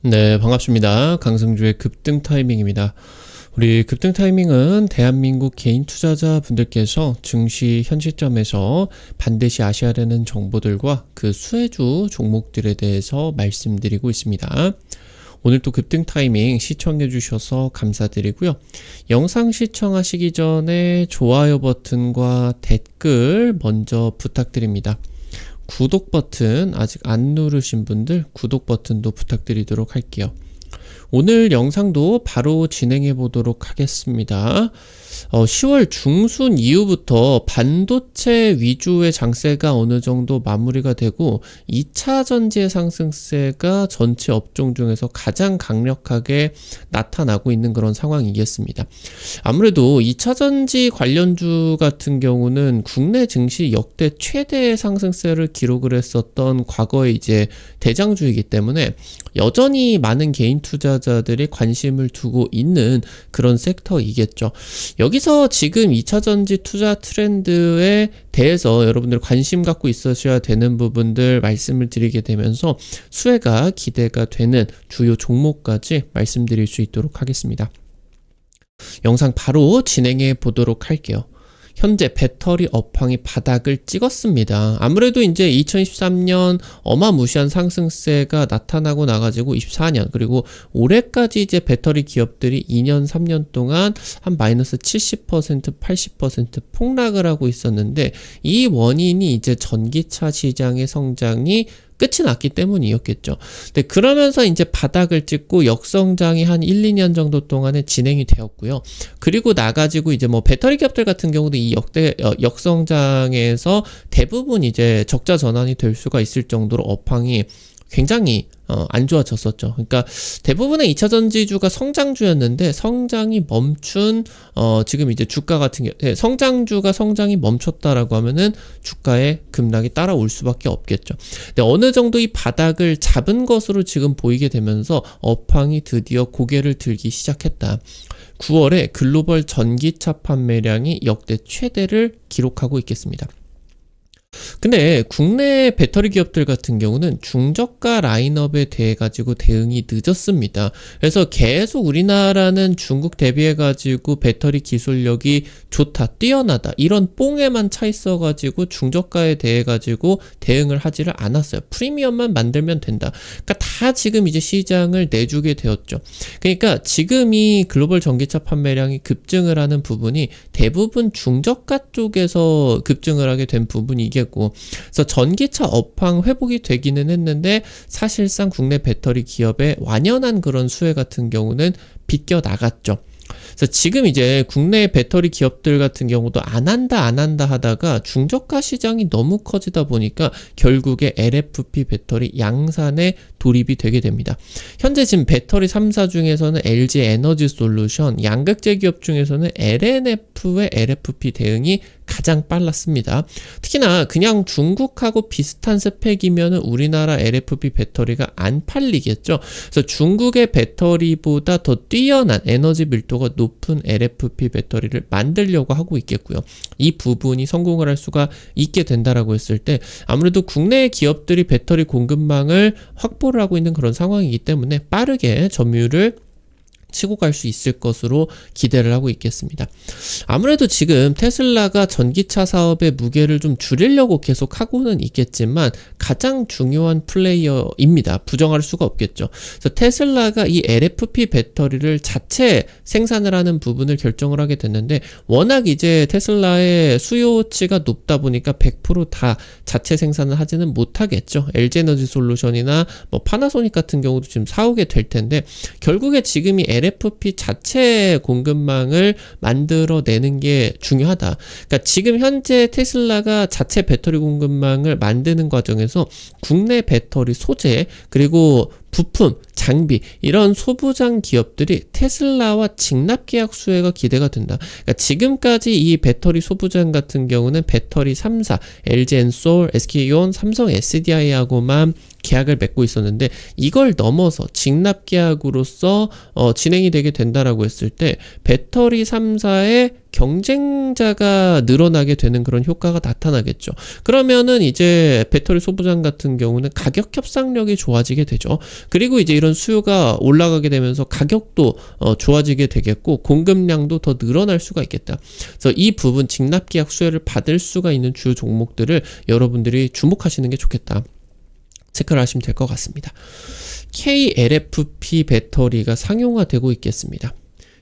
네, 반갑습니다. 강승주의 급등 타이밍입니다. 우리 급등 타이밍은 대한민국 개인 투자자분들께서 증시 현 시점에서 반드시 아셔야 되는 정보들과 그 수혜주 종목들에 대해서 말씀드리고 있습니다. 오늘 또 급등 타이밍 시청해 주셔서 감사드리고요. 영상 시청하시기 전에 좋아요 버튼과 댓글 먼저 부탁드립니다. 구독 버튼 아직 안 누르신 분들 구독 버튼도 부탁드리도록 할게요. 오늘 영상도 바로 진행해 보도록 하겠습니다. 10월 중순 이후부터 반도체 위주의 장세가 어느 정도 마무리가 되고 2차 전지의 상승세가 전체 업종 중에서 가장 강력하게 나타나고 있는 그런 상황이겠습니다. 아무래도 2차 전지 관련주 같은 경우는 국내 증시 역대 최대의 상승세를 기록을 했었던 과거의 이제 대장주이기 때문에 여전히 많은 개인 투자자들이 관심을 두고 있는 그런 섹터이겠죠. 여기서 지금 2차전지 투자 트렌드에 대해서 여러분들 관심 갖고 있으셔야 되는 부분들 말씀을 드리게 되면서 수혜가 기대가 되는 주요 종목까지 말씀드릴 수 있도록 하겠습니다. 영상 바로 진행해 보도록 할게요. 현재 배터리 업황이 바닥을 찍었습니다. 아무래도 이제 2023년 어마무시한 상승세가 나타나고 나가지고 24년 그리고 올해까지 이제 배터리 기업들이 2년 3년 동안 한 마이너스 70% 80% 폭락을 하고 있었는데 이 원인이 이제 전기차 시장의 성장이 끝이 났기 때문이었겠죠. 근데 그러면서 이제 바닥을 찍고 역성장이 한 1, 2년 정도 동안에 진행이 되었고요. 그리고 나가지고 이제 뭐 배터리 기업들 같은 경우도 이 역성장에서 대부분 이제 적자 전환이 될 수가 있을 정도로 업황이 굉장히 안 좋아졌었죠. 그러니까 대부분의 2차 전지주가 성장주였는데 성장이 멈춘 지금 이제 주가 같은 경우 성장주가 성장이 멈췄다라고 하면은 주가의 급락이 따라올 수밖에 없겠죠. 근데 어느 정도 이 바닥을 잡은 것으로 지금 보이게 되면서 업황이 드디어 고개를 들기 시작했다. 9월에 글로벌 전기차 판매량이 역대 최대를 기록하고 있겠습니다. 근데 국내 배터리 기업들 같은 경우는 중저가 라인업에 대해 가지고 대응이 늦었습니다. 그래서 계속 우리나라는 중국 대비해 가지고 배터리 기술력이 좋다, 뛰어나다 이런 뽕에만 차 있어 가지고 중저가에 대해 가지고 대응을 하지를 않았어요. 프리미엄만 만들면 된다. 그러니까 다 지금 이제 시장을 내주게 되었죠. 그러니까 지금 이 글로벌 전기차 판매량이 급증을 하는 부분이 대부분 중저가 쪽에서 급증을 하게 된 부분이겠고, 그래서 전기차 업황 회복이 되기는 했는데 사실상 국내 배터리 기업의 완연한 그런 수혜 같은 경우는 비껴 나갔죠. 그래서 지금 이제 국내 배터리 기업들 같은 경우도 안 한다 하다가 중저가 시장이 너무 커지다 보니까 결국에 LFP 배터리 양산에 돌입이 되게 됩니다. 현재 지금 배터리 3사 중에서는 LG 에너지 솔루션, 양극재 기업 중에서는 LNF의 LFP 대응이 가장 빨랐습니다. 특히나 그냥 중국하고 비슷한 스펙이면 우리나라 LFP 배터리가 안 팔리겠죠. 그래서 중국의 배터리보다 더 뛰어난 에너지 밀도가 높은 LFP 배터리를 만들려고 하고 있겠고요. 이 부분이 성공을 할 수가 있게 된다라고 했을 때 아무래도 국내 기업들이 배터리 공급망을 확보를 하고 있는 그런 상황이기 때문에 빠르게 점유율을 치고 갈 수 있을 것으로 기대를 하고 있겠습니다. 아무래도 지금 테슬라가 전기차 사업의 무게를 좀 줄이려고 계속 하고는 있겠지만 가장 중요한 플레이어입니다. 부정할 수가 없겠죠. 그래서 테슬라가 이 LFP 배터리를 자체 생산을 하는 부분을 결정을 하게 됐는데 워낙 이제 테슬라의 수요치가 높다 보니까 100% 자체 생산을 하지는 못하겠죠. LG 에너지 솔루션이나 뭐 파나소닉 같은 경우도 지금 사오게 될 텐데 결국에 지금 이 LFP 자체 공급망을 만들어내는 게 중요하다. 그러니까 지금 현재 테슬라가 자체 배터리 공급망을 만드는 과정에서 국내 배터리 소재 그리고 부품, 장비 이런 소부장 기업들이 테슬라와 직납 계약 수혜가 기대가 된다. 그러니까 지금까지 이 배터리 소부장 같은 경우는 배터리 3사, LG 엔솔, SK온, 삼성 SDI하고만 계약을 맺고 있었는데 이걸 넘어서 직납 계약으로서 진행이 되게 된다라고 했을 때 배터리 3사의 경쟁자가 늘어나게 되는 그런 효과가 나타나겠죠. 그러면은 이제 배터리 소부장 같은 경우는 가격 협상력이 좋아지게 되죠. 그리고 이제 이런 수요가 올라가게 되면서 가격도 좋아지게 되겠고 공급량도 더 늘어날 수가 있겠다. 그래서 이 부분 직납계약 수혜를 받을 수가 있는 주요 종목들을 여러분들이 주목하시는 게 좋겠다. 체크를 하시면 될 것 같습니다. KLFP 배터리가 상용화되고 있겠습니다.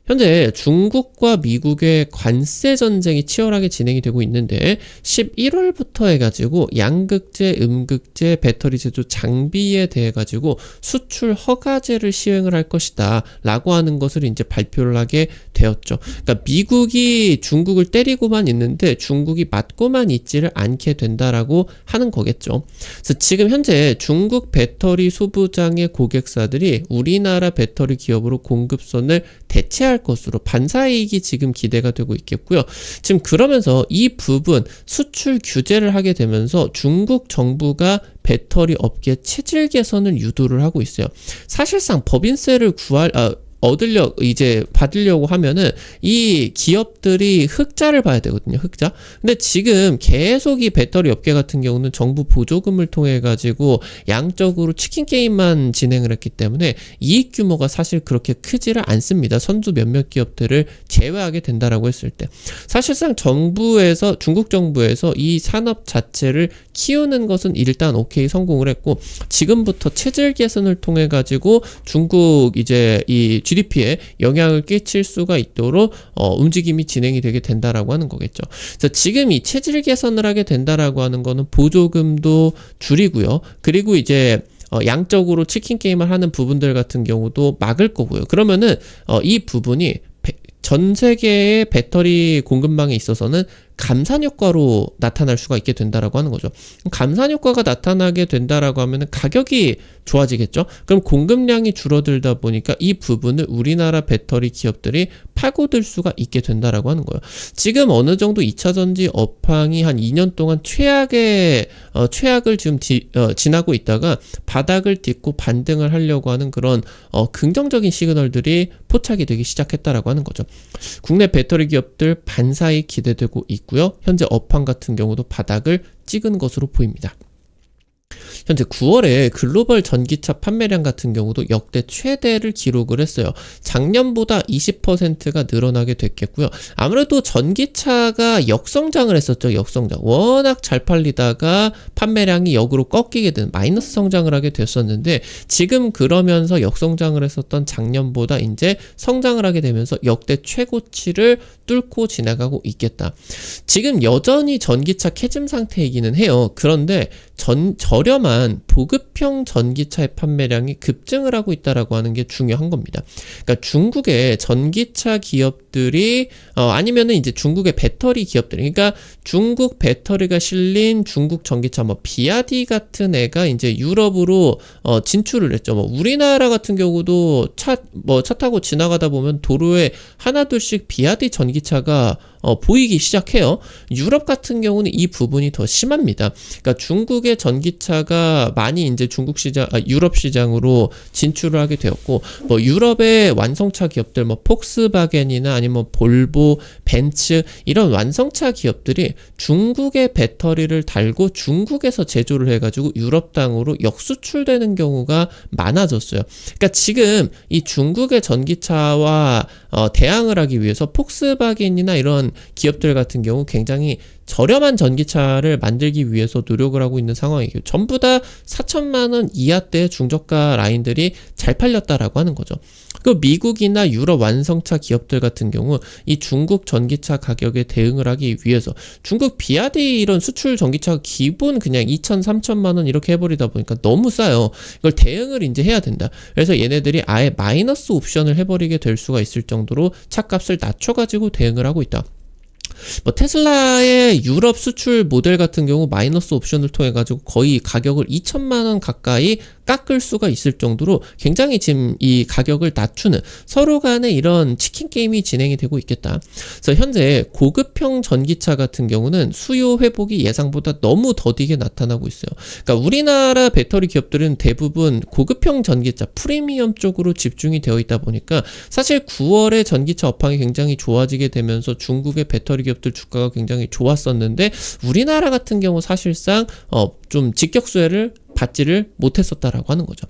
현재 중국과 미국의 관세 전쟁이 치열하게 진행이 되고 있는데 11월부터 해가지고 양극재, 음극재, 배터리 제조 장비에 대해 가지고 수출 허가제를 시행을 할 것이다 라고 하는 것을 이제 발표를 하게 되었죠. 그러니까 미국이 중국을 때리고만 있는데 중국이 맞고만 있지를 않게 된다라고 하는 거겠죠. 그래서 지금 현재 중국 배터리 소부장의 고객사들이 우리나라 배터리 기업으로 공급선을 대체할 것으로 반사이익이 지금 기대가 되고 있겠고요. 지금 그러면서 이 부분 수출 규제를 하게 되면서 중국 정부가 배터리 업계 체질 개선을 유도를 하고 있어요. 사실상 법인세를 받으려고 하면은 이 기업들이 흑자를 봐야 되거든요. 흑자. 근데 지금 계속 이 배터리 업계 같은 경우는 정부 보조금을 통해 가지고 양적으로 치킨 게임만 진행을 했기 때문에 이익 규모가 사실 그렇게 크지를 않습니다. 선두 몇몇 기업들을 제외하게 된다라고 했을 때. 사실상 중국 정부에서 이 산업 자체를 키우는 것은 일단 오케이 성공을 했고 지금부터 체질 개선을 통해 가지고 중국 이제 이 GDP에 영향을 끼칠 수가 있도록 움직임이 진행이 되게 된다라고 하는 거겠죠. 그래서 지금 이 체질 개선을 하게 된다라고 하는 거는 보조금도 줄이고요. 그리고 이제 양적으로 치킨 게임을 하는 부분들 같은 경우도 막을 거고요. 그러면은 이 부분이 전 세계의 배터리 공급망에 있어서는 감산 효과로 나타날 수가 있게 된다라고 하는 거죠. 감산 효과가 나타나게 된다라고 하면은 가격이 좋아지겠죠. 그럼 공급량이 줄어들다 보니까 이 부분을 우리나라 배터리 기업들이 파고들 수가 있게 된다라고 하는 거예요. 지금 어느 정도 2차 전지 업황이 한 2년 동안 최악을 지금 지나고 있다가 바닥을 딛고 반등을 하려고 하는 그런 긍정적인 시그널들이 포착이 되기 시작했다라고 하는 거죠. 국내 배터리 기업들 반사이 기대되고 있고요. 현재 업황 같은 경우도 바닥을 찍은 것으로 보입니다. 현재 9월에 글로벌 전기차 판매량 같은 경우도 역대 최대를 기록을 했어요. 작년보다 20%가 늘어나게 됐겠고요. 아무래도 전기차가 역성장을 했었죠. 역성장. 워낙 잘 팔리다가 판매량이 역으로 꺾이게 된 마이너스 성장을 하게 됐었는데 지금 그러면서 역성장을 했었던 작년보다 이제 성장을 하게 되면서 역대 최고치를 뚫고 지나가고 있겠다. 지금 여전히 전기차 캐즘 상태이기는 해요. 그런데 저렴한 보급형 전기차의 판매량이 급증을 하고 있다라고 하는 게 중요한 겁니다. 그러니까 중국의 전기차 기업들이 아니면은 이제 중국의 배터리 기업들, 그러니까 중국 배터리가 실린 중국 전기차 비아디 같은 애가 이제 유럽으로 진출을 했죠. 우리나라 같은 경우도 차 타고 지나가다 보면 도로에 하나둘씩 비아디 전기차가 보이기 시작해요. 유럽 같은 경우는 이 부분이 더 심합니다. 그러니까 중국의 전기차가 많이 이제 유럽 시장으로 진출을 하게 되었고, 유럽의 완성차 기업들, 폭스바겐이나 아니면 볼보, 벤츠 이런 완성차 기업들이 중국의 배터리를 달고 중국에서 제조를 해가지고 유럽 땅으로 역수출되는 경우가 많아졌어요. 그러니까 지금 이 중국의 전기차와 대항을 하기 위해서 폭스바겐이나 이런 기업들 같은 경우 굉장히 저렴한 전기차를 만들기 위해서 노력을 하고 있는 상황이고 전부 다 4천만 원 이하대 중저가 라인들이 잘 팔렸다라고 하는 거죠. 그 미국이나 유럽 완성차 기업들 같은 경우 이 중국 전기차 가격에 대응을 하기 위해서 중국 비아디 이런 수출 전기차가 기본 그냥 2천, 3천만 원 이렇게 해버리다 보니까 너무 싸요. 이걸 대응을 이제 해야 된다. 그래서 얘네들이 아예 마이너스 옵션을 해버리게 될 수가 있을 정도로 차값을 낮춰가지고 대응을 하고 있다. 뭐 테슬라의 유럽 수출 모델 같은 경우 마이너스 옵션을 통해 가지고 거의 가격을 2천만 원 가까이 깎을 수가 있을 정도로 굉장히 지금 이 가격을 낮추는 서로 간의 이런 치킨 게임이 진행이 되고 있겠다. 그래서 현재 고급형 전기차 같은 경우는 수요 회복이 예상보다 너무 더디게 나타나고 있어요. 그러니까 우리나라 배터리 기업들은 대부분 고급형 전기차 프리미엄 쪽으로 집중이 되어 있다 보니까 사실 9월에 전기차 업황이 굉장히 좋아지게 되면서 중국의 배터리 기업들 주가가 굉장히 좋았었는데 우리나라 같은 경우 사실상 좀 직격수혜를 받지를 못했었다라고 하는 거죠.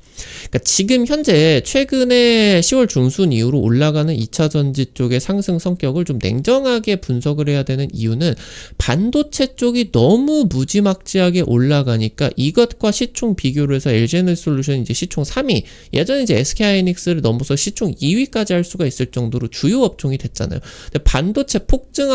그러니까 지금 현재 최근에 10월 중순 이후로 올라가는 2차 전지 쪽의 상승 성격을 좀 냉정하게 분석을 해야 되는 이유는 반도체 쪽이 너무 무지막지하게 올라가니까 이것과 시총 비교를 해서 LG에너지솔루션이 이제 시총 3위, 예전에 이제 SK하이닉스를 넘어서 시총 2위까지 할 수가 있을 정도로 주요 업종이 됐잖아요. 근데 반도체 폭등을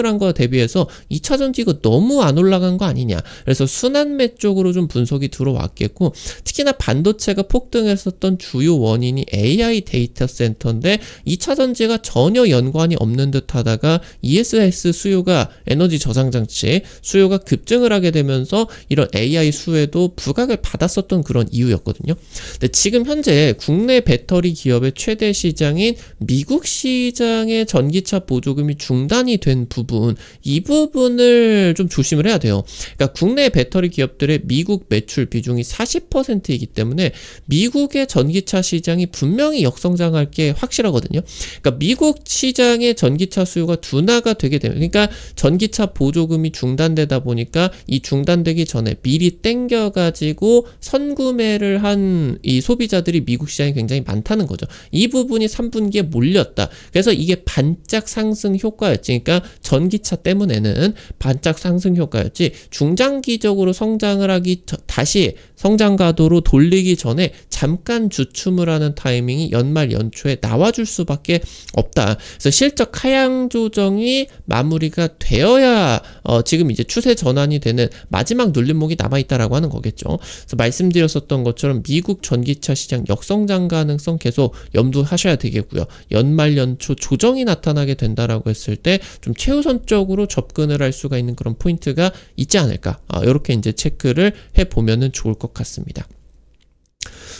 한 거 대비해서 2차 전지 이거 너무 안 올라간 거 아니냐. 그래서 순환매 쪽으로 좀 분석이 들어왔겠고, 특히나 반도체가 폭등했었던 주요 원인이 AI 데이터 센터인데 2차 전지가 전혀 연관이 없는 듯 하다가 ESS 수요가 에너지 저장 장치 수요가 급증을 하게 되면서 이런 AI 수혜도 부각을 받았었던 그런 이유였거든요. 근데 지금 현재 국내 배터리 기업의 최대 시장인 미국 시장의 전기차 보조금이 중단이 된 부분, 이 부분을 좀 조심을 해야 돼요. 그러니까 국내 배터리 기업들의 미국 매출 비중이 40%이기 때문에 미국의 전기차 시장이 분명히 역성장할 게 확실하거든요. 그러니까 미국 시장의 전기차 수요가 둔화가 되게 되면, 그러니까 전기차 보조금이 중단되다 보니까 이 중단되기 전에 미리 땡겨가지고 선구매를 한 이 소비자들이 미국 시장에 굉장히 많다는 거죠. 이 부분이 3분기에 몰렸다. 그래서 이게 반짝 상승 효과였지. 그러니까 전기차 때문에는 반짝 상승 효과였지, 중장기적으로 성장을 하기 다시 성장 가도로 돌리기 전에 잠깐 주춤을 하는 타이밍이 연말 연초에 나와줄 수밖에 없다. 그래서 실적 하향 조정이 마무리가 되어야 지금 이제 추세 전환이 되는 마지막 눌림목이 남아있다라고 하는 거겠죠. 그래서 말씀드렸었던 것처럼 미국 전기차 시장 역성장 가능성 계속 염두하셔야 되겠고요. 연말 연초 조정이 나타나게 된다라고 했을 때 좀 최우선적으로 접근을 할 수가 있는 그런 포인트가 있지 않을까, 이렇게 이제 체크를 해보면은 좋을 것 같습니다.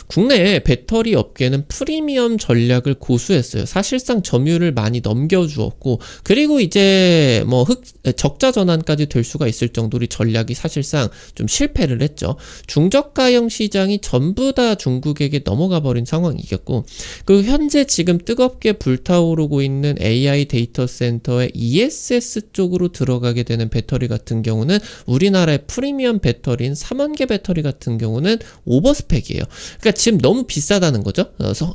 국내 배터리 업계는 프리미엄 전략을 고수했어요. 사실상 점유율을 많이 넘겨주었고, 그리고 이제 뭐 적자 전환까지 될 수가 있을 정도로 전략이 사실상 좀 실패를 했죠. 중저가형 시장이 전부 다 중국에게 넘어가 버린 상황이겠고, 그리고 현재 지금 뜨겁게 불타오르고 있는 AI 데이터 센터의 ESS 쪽으로 들어가게 되는 배터리 같은 경우는 우리나라의 프리미엄 배터리인 3원계 배터리 같은 경우는 오버스펙이에요. 그러니까 지금 너무 비싸다는 거죠.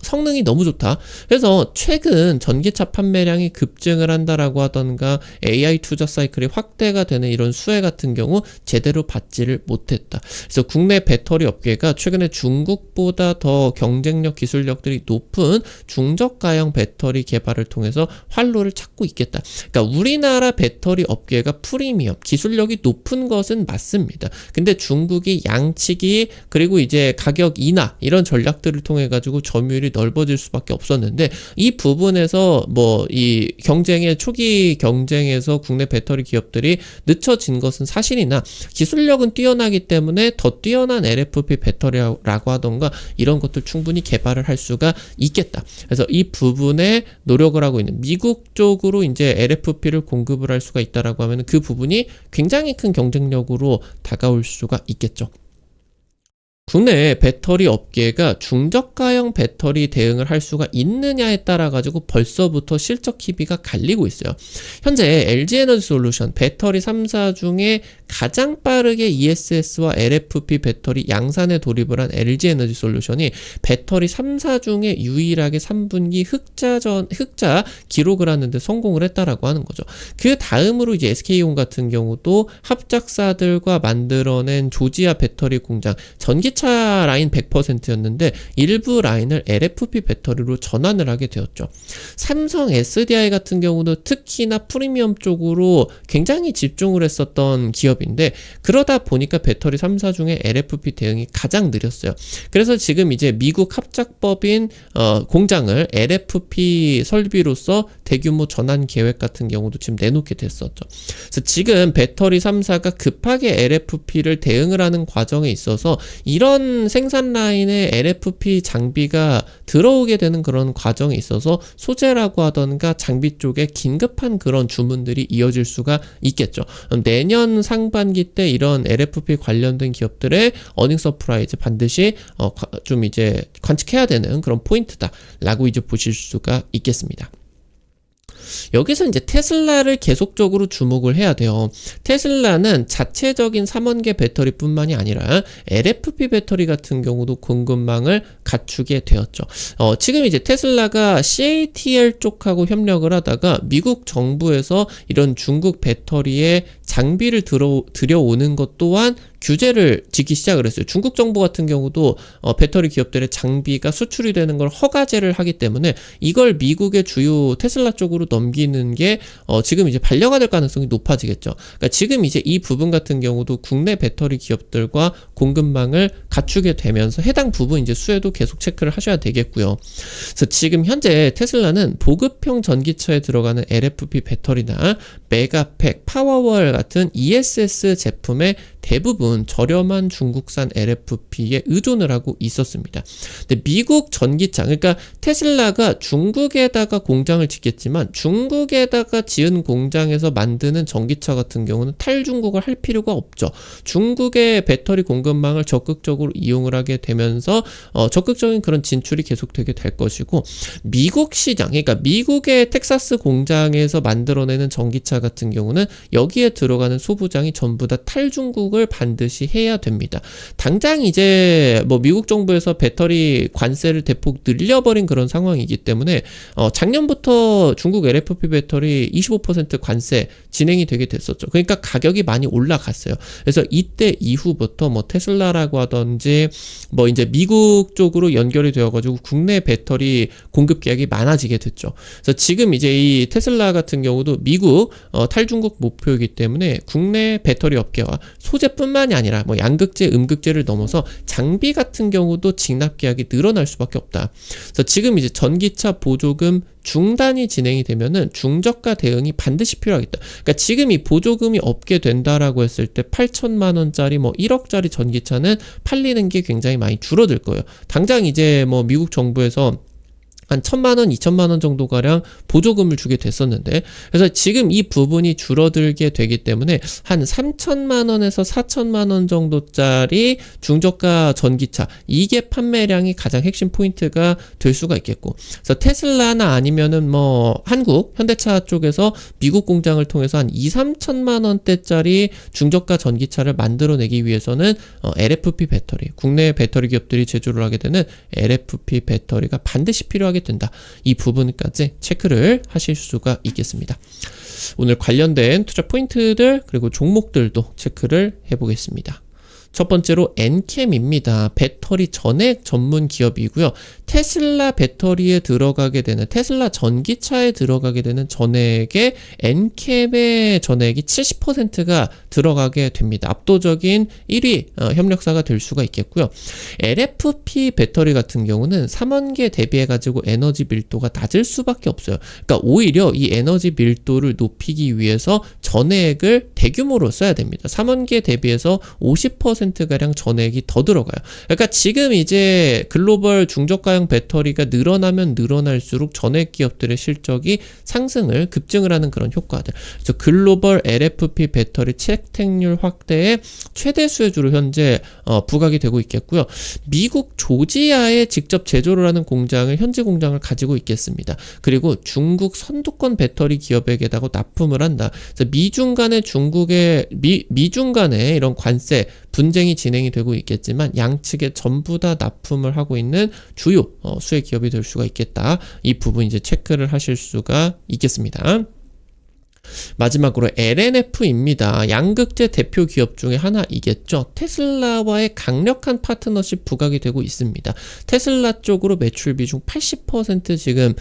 성능이 너무 좋다. 그래서 최근 전기차 판매량이 급증을 한다라고 하던가 AI 투자 사이클이 확대가 되는 이런 수혜 같은 경우 제대로 받지를 못했다. 그래서 국내 배터리 업계가 최근에 중국보다 더 경쟁력 기술력들이 높은 중저가형 배터리 개발을 통해서 활로를 찾고 있겠다. 그러니까 우리나라 배터리 업계가 프리미엄 기술력이 높은 것은 맞습니다. 근데 중국이 양치기 그리고 이제 가격 인하 이런 전략들을 통해 가지고 점유율이 넓어질 수밖에 없었는데, 이 부분에서 뭐 이 경쟁의 초기 경쟁에서 국내 배터리 기업들이 늦춰진 것은 사실이나 기술력은 뛰어나기 때문에 더 뛰어난 LFP 배터리라고 하던가 이런 것들 충분히 개발을 할 수가 있겠다. 그래서 이 부분에 노력을 하고 있는 미국 쪽으로 이제 LFP를 공급을 할 수가 있다라고 하면 그 부분이 굉장히 큰 경쟁력으로 다가올 수가 있겠죠. 국내 배터리 업계가 중저가형 배터리 대응을 할 수가 있느냐에 따라 가지고 벌써부터 실적 KPI가 갈리고 있어요. 현재 LG에너지솔루션 배터리 3사 중에 가장 빠르게 ESS와 LFP 배터리 양산에 돌입을 한 LG에너지솔루션이 배터리 3사 중에 유일하게 3분기 흑자 기록을 하는데 성공을 했다라고 하는 거죠. 그 다음으로 이제 SK온 같은 경우도 합작사들과 만들어낸 조지아 배터리 공장 전기차 라인 100%였는데 일부 라인을 LFP 배터리로 전환을 하게 되었죠. 삼성 SDI 같은 경우도 특히나 프리미엄 쪽으로 굉장히 집중을 했었던 기업인데, 그러다 보니까 배터리 3사 중에 LFP 대응이 가장 느렸어요. 그래서 지금 이제 미국 합작법인 공장을 LFP 설비로서 대규모 전환 계획 같은 경우도 지금 내놓게 됐었죠. 그래서 지금 배터리 3사가 급하게 LFP를 대응을 하는 과정에 있어서 이런 생산 라인에 LFP 장비가 들어오게 되는 그런 과정에 있어서 소재라고 하던가 장비 쪽에 긴급한 그런 주문들이 이어질 수가 있겠죠. 내년 상반기 때 이런 LFP 관련된 기업들의 어닝 서프라이즈 반드시 좀 이제 관측해야 되는 그런 포인트다라고 이제 보실 수가 있겠습니다. 여기서 이제 테슬라를 계속적으로 주목을 해야 돼요. 테슬라는 자체적인 3원계 배터리뿐만이 아니라 LFP 배터리 같은 경우도 공급망을 갖추게 되었죠. 지금 이제 테슬라가 CATL 쪽하고 협력을 하다가 미국 정부에서 이런 중국 배터리에 장비를 들여오는 것 또한 규제를 짓기 시작을 했어요. 중국 정부 같은 경우도 배터리 기업들의 장비가 수출이 되는 걸 허가제를 하기 때문에 이걸 미국의 주요 테슬라 쪽으로 넘기는 게 지금 이제 반려가 될 가능성이 높아지겠죠. 그러니까 지금 이제 이 부분 같은 경우도 국내 배터리 기업들과 공급망을 갖추게 되면서 해당 부분 이제 수혜도 계속 체크를 하셔야 되겠고요. 그래서 지금 현재 테슬라는 보급형 전기차에 들어가는 LFP 배터리나 메가팩, 파워월 같은 ESS 제품의 대부분 저렴한 중국산 LFP에 의존을 하고 있었습니다. 근데 미국 전기차, 그러니까 테슬라가 중국에다가 공장을 짓겠지만 중국에다가 지은 공장에서 만드는 전기차 같은 경우는 탈중국을 할 필요가 없죠. 중국의 배터리 공급망을 적극적으로 이용을 하게 되면서 적극적인 그런 진출이 계속되게 될 것이고, 미국 시장, 그러니까 미국의 텍사스 공장에서 만들어내는 전기차 같은 경우는 여기에 들어가는 소부장이 전부 다 탈중국을 반드시 해야 됩니다. 당장 이제 뭐 미국 정부에서 배터리 관세를 대폭 늘려버린 그런 상황이기 때문에 작년부터 중국 LFP 배터리 25% 관세 진행이 되게 됐었죠. 그러니까 가격이 많이 올라갔어요. 그래서 이때 이후부터 뭐 테슬라라고 하든지 뭐 이제 미국 쪽으로 연결이 되어가지고 국내 배터리 공급 계약이 많아지게 됐죠. 그래서 지금 이제 이 테슬라 같은 경우도 미국 탈중국 목표이기 때문에 국내 배터리 업계와 소재뿐만이 아니라 뭐 양극재, 음극재를 넘어서 장비 같은 경우도 직납 계약이 늘어날 수밖에 없다. 그래서 지금 이제 전기차 보조금 중단이 진행이 되면은 중저가 대응이 반드시 필요하겠다. 그러니까 지금 이 보조금이 없게 된다라고 했을 때 8천만 원짜리 뭐 1억짜리 전기차는 팔리는 게 굉장히 많이 줄어들 거예요. 당장 이제 뭐 미국 정부에서 한 1,000만 원, 2,000만 원 정도가량 보조금을 주게 됐었는데, 그래서 지금 이 부분이 줄어들게 되기 때문에 한 3,000만 원에서 4,000만 원 정도짜리 중저가 전기차, 이게 판매량이 가장 핵심 포인트가 될 수가 있겠고, 그래서 테슬라나 아니면은 뭐 한국 현대차 쪽에서 미국 공장을 통해서 한 2,3천만 원대짜리 중저가 전기차를 만들어내기 위해서는 LFP 배터리, 국내 배터리 기업들이 제조를 하게 되는 LFP 배터리가 반드시 필요하게 된다. 이 부분까지 체크를 하실 수가 있겠습니다. 오늘 관련된 투자 포인트들 그리고 종목들도 체크를 해보겠습니다. 첫 번째로 엔캠입니다. 배터리 전액 전문 기업이고요. 테슬라 배터리에 들어가게 되는, 테슬라 전기차에 들어가게 되는 전액에 엔캠의 전액이 70%가 들어가게 됩니다. 압도적인 1위 협력사가 될 수가 있겠고요. LFP 배터리 같은 경우는 3원계 대비해 가지고 에너지 밀도가 낮을 수밖에 없어요. 그러니까 오히려 이 에너지 밀도를 높이기 위해서 전액을 대규모로 써야 됩니다. 3원계 대비해서 50%가량 전액이 더 들어가요. 그러니까 지금 이제 글로벌 중저가형 배터리가 늘어나면 늘어날수록 전액 기업들의 실적이 상승을 급증을 하는 그런 효과들. 그래서 글로벌 LFP 배터리 채택률 확대에 최대 수혜주로 현재 부각이 되고 있겠고요. 미국 조지아에 직접 제조를 하는 공장을, 현지 공장을 가지고 있겠습니다. 그리고 중국 선두권 배터리 기업에게다가 납품을 한다. 그래서 미중 간의 미중 간의 이런 관세 분쟁이 진행이 되고 있겠지만 양측에 전부 다 납품을 하고 있는 주요 수혜 기업이 될 수가 있겠다. 이 부분 이제 체크를 하실 수가 있겠습니다. 마지막으로 LNF입니다. 양극재 대표 기업 중에 하나이겠죠. 테슬라와의 강력한 파트너십 부각이 되고 있습니다. 테슬라 쪽으로 매출 비중 80% 지금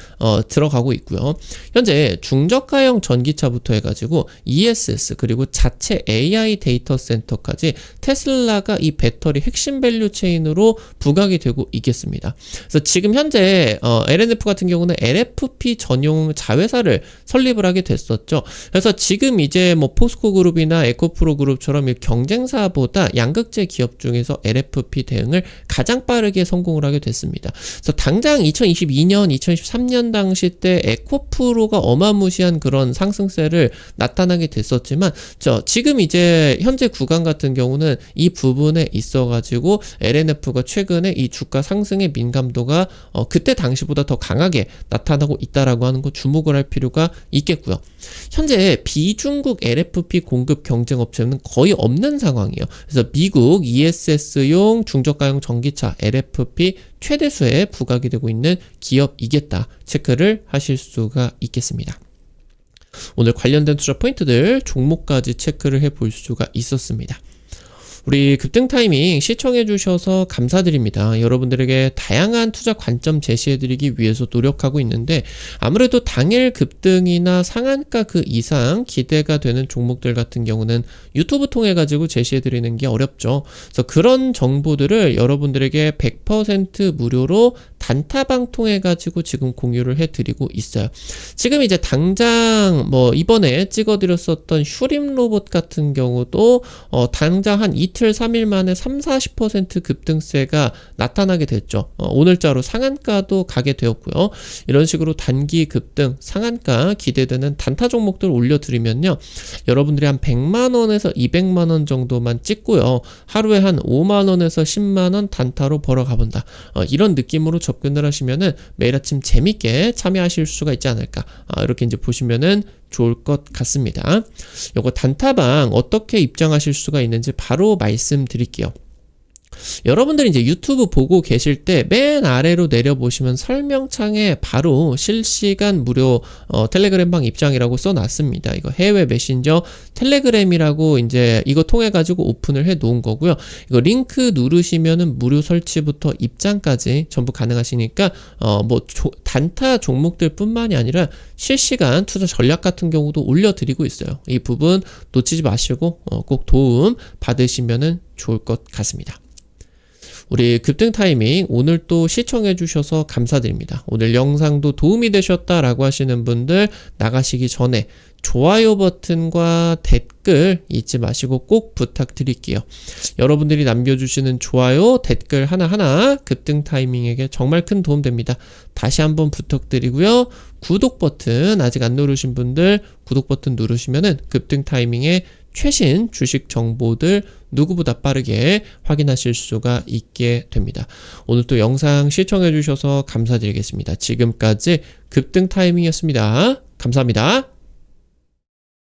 들어가고 있고요. 현재 중저가형 전기차부터 해가지고 ESS 그리고 자체 AI 데이터 센터까지 테슬라가 이 배터리 핵심 밸류 체인으로 부각이 되고 있겠습니다. 그래서 지금 현재 LNF 같은 경우는 LFP 전용 자회사를 설립을 하게 됐었죠. 그래서 지금 이제 뭐 포스코 그룹이나 에코프로 그룹처럼 경쟁사보다 양극재 기업 중에서 LFP 대응을 가장 빠르게 성공을 하게 됐습니다. 그래서 당장 2022년, 2023년 당시 때 에코프로가 어마무시한 그런 상승세를 나타나게 됐었지만 지금 이제 현재 구간 같은 경우는 이 부분에 있어가지고 LNF가 최근에 이 주가 상승의 민감도가 그때 당시보다 더 강하게 나타나고 있다라고 하는 거 주목을 할 필요가 있겠고요. 현재 비중국 LFP 공급 경쟁 업체는 거의 없는 상황이에요. 그래서 미국 ESS용 중저가형 전기차 LFP 최대수에 부각이 되고 있는 기업이겠다 체크를 하실 수가 있겠습니다. 오늘 관련된 투자 포인트들 종목까지 체크를 해볼 수가 있었습니다. 우리 급등 타이밍 시청해 주셔서 감사드립니다. 여러분들에게 다양한 투자 관점 제시해드리기 위해서 노력하고 있는데 아무래도 당일 급등이나 상한가 그 이상 기대가 되는 종목들 같은 경우는 유튜브 통해 가지고 제시해드리는 게 어렵죠. 그래서 그런 정보들을 여러분들에게 100% 무료로 단타방 통해 가지고 지금 공유를 해드리고 있어요. 지금 이제 당장 뭐 이번에 찍어드렸었던 슈림 로봇 같은 경우도 당장 한 이틀 3일 만에 30-40% 급등세가 나타나게 됐죠. 오늘자로 상한가도 가게 되었고요. 이런 식으로 단기 급등, 상한가 기대되는 단타 종목들 올려드리면요. 여러분들이 한 100만원에서 200만원 정도만 찍고요. 하루에 한 5만원에서 10만원 단타로 벌어가본다. 이런 느낌으로 접근을 하시면은 매일 아침 재밌게 참여하실 수가 있지 않을까. 이렇게 이제 보시면은 좋을 것 같습니다. 요거 단타방 어떻게 입장하실 수가 있는지 바로 말씀드릴게요. 여러분들이 이제 유튜브 보고 계실 때 맨 아래로 내려보시면 설명창에 바로 실시간 무료 텔레그램방 입장이라고 써놨습니다. 이거 해외 메신저 텔레그램이라고 이제 이거 통해 가지고 오픈을 해 놓은 거고요. 이거 링크 누르시면은 무료 설치부터 입장까지 전부 가능하시니까 단타 종목들 뿐만이 아니라 실시간 투자 전략 같은 경우도 올려드리고 있어요. 이 부분 놓치지 마시고 꼭 도움 받으시면은 좋을 것 같습니다. 우리 급등 타이밍 오늘 또 시청해 주셔서 감사드립니다. 오늘 영상도 도움이 되셨다라고 하시는 분들 나가시기 전에 좋아요 버튼과 댓글 잊지 마시고 꼭 부탁드릴게요. 여러분들이 남겨주시는 좋아요, 댓글 하나하나 급등 타이밍에게 정말 큰 도움 됩니다. 다시 한번 부탁드리고요. 구독 버튼 아직 안 누르신 분들 구독 버튼 누르시면은 급등 타이밍에 최신 주식 정보들 누구보다 빠르게 확인하실 수가 있게 됩니다. 오늘 또 영상 시청해 주셔서 감사드리겠습니다. 지금까지 급등 타이밍이었습니다. 감사합니다.